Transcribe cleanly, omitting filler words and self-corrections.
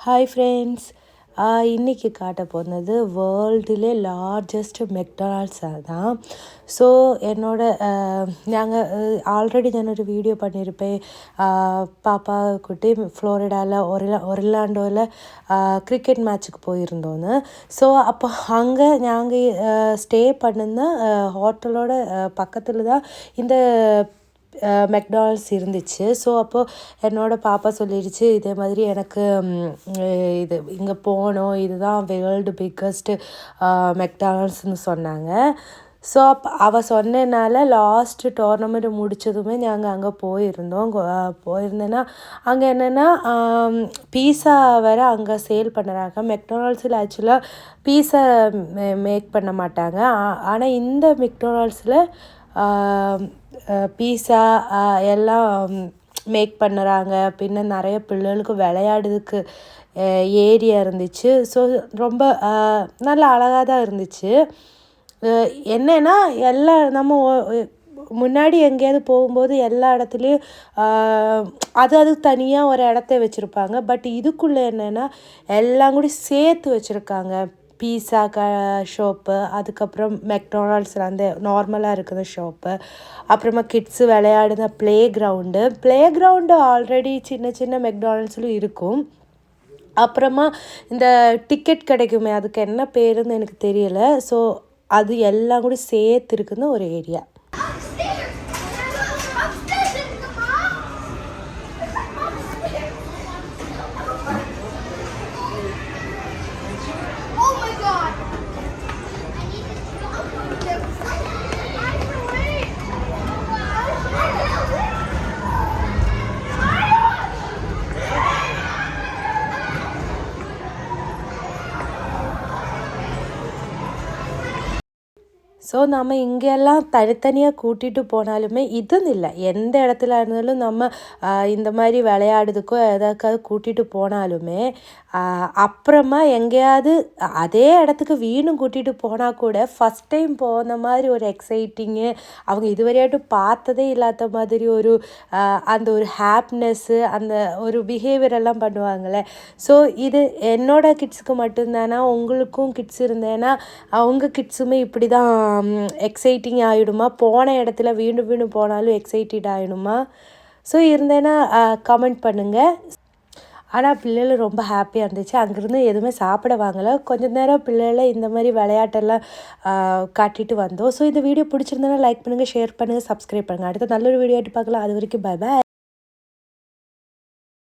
Hi friends, இன்றைக்கி காட்ட போனது வேர்ல்டுலே லார்ஜஸ்ட் மெக்டானல்ட்ஸ் தான். ஸோ நாங்கள் ஆல்ரெடி ഞാനൊരു வீடியோ பண்ணியிருப்பேன். பாப்பா குட்டி ஃப்ளோரிடாவில் ஒர்லாண்டோவில் கிரிக்கெட் மேட்ச்சுக்கு போயிருந்தோன்னு. ஸோ அப்போ அங்கே நாங்கள் ஸ்டே பண்ணிருந்த ஹோட்டலோட பக்கத்தில் தான் இந்த மெக்டானல்ட்ஸ் இருந்துச்சு. ஸோ அப்போது என்னோடய பாப்பா சொல்லிடுச்சு, இதே மாதிரி எனக்கு இது இங்கே போகணும், இதுதான் வேர்ல்டு பிக்கஸ்ட்டு மெக்டானல்ட்ஸ்னு சொன்னாங்க. ஸோ அவள் சொன்னனால லாஸ்ட்டு டோர்னமெண்ட் முடித்ததுமே நாங்கள் அங்கே போயிருந்தேன்னா அங்கே என்னென்னா பீஸா வேறு அங்கே சேல் பண்ணுறாங்க. மெக்டானல்ட்ஸில் ஆக்சுவலாக பீஸா மேக் பண்ண மாட்டாங்க. ஆனால் இந்த மெக்டானல்ட்ஸில் பீஸா எல்லாம் மேக் பண்ணுறாங்க. பின்ன நிறைய பிள்ளைகளுக்கு விளையாடுறதுக்கு ஏரியா இருந்துச்சு. ஸோ ரொம்ப நல்லா அழகாக தான் இருந்துச்சு. என்னென்னா நம்ம முன்னாடி எங்கேயாவது போகும்போது எல்லா இடத்துலையும் அது தனியாக ஒரு இடத்த வச்சுருப்பாங்க. பட் இதுக்குள்ளே என்னென்னா எல்லாம் கூட சேர்த்து வச்சுருக்காங்க. பீஸா ஷாப்பு, அதுக்கப்புறம் மெக்டானல்ட்ஸில் அந்த நார்மலாக இருக்கிற ஷாப்பு, அப்புறமா கிட்ஸு விளையாடுன ப்ளே கிரவுண்டு ஆல்ரெடி சின்ன சின்ன மெக்டானல்ட்ஸ்லும் இருக்கும். அப்புறமா இந்த டிக்கெட் கிடைக்குமே, அதுக்கு என்ன பேருன்னு எனக்கு தெரியலை. ஸோ அது எல்லாம் கூட சேர்த்து இருக்குன்னு ஒரு ஏரியா. ஸோ நம்ம இங்கெல்லாம் தனித்தனியாக கூட்டிகிட்டு போனாலுமே இதுன்னு இல்லை, எந்த இடத்துல இருந்தாலும் நம்ம இந்த மாதிரி விளையாடுறதுக்கோ எதாக்காவது கூட்டிகிட்டு போனாலுமே அப்புறமா எங்கேயாவது அதே இடத்துக்கு வீணும் கூட்டிகிட்டு போனால் கூட ஃபஸ்ட் டைம் போன மாதிரி ஒரு எக்ஸைட்டிங்கு, அவங்க இதுவரையாட்டும் பார்த்ததே இல்லாத மாதிரி ஒரு அந்த ஒரு ஹாப்பினஸ்ஸு, அந்த ஒரு பிஹேவியர் எல்லாம் பண்ணுவாங்கள்ல. ஸோ இது என்னோடய கிட்ஸுக்கு மட்டும்தானா, உங்களுக்கும் கிட்ஸ் இருந்தேன்னா அவங்க கிட்ஸுமே இப்படி தான் எக்ஸைட்டிங் ஆகிடுமா, போன இடத்துல வீண்டும் வீண்டும் போனாலும் எக்ஸைட்டட் ஆகிடுமா? ஸோ இருந்தேன்னா கமெண்ட் பண்ணுங்கள். ஆனால் பிள்ளைகள் ரொம்ப ஹாப்பியாக இருந்துச்சு. அங்கேருந்து எதுவுமே சாப்பிட வாங்கலை. கொஞ்சம் நேரம் பிள்ளைகளை இந்த மாதிரி விளையாட்டெல்லாம் காட்டிட்டு வந்தோம். ஸோ இந்த வீடியோ பிடிச்சிருந்தேன்னா லைக் பண்ணுங்கள், ஷேர் பண்ணுங்கள், சப்ஸ்கிரைப் பண்ணுங்கள். அடுத்த நல்ல ஒரு வீடியோட்டு பார்க்கலாம். அது வரைக்கும் பை பாய்.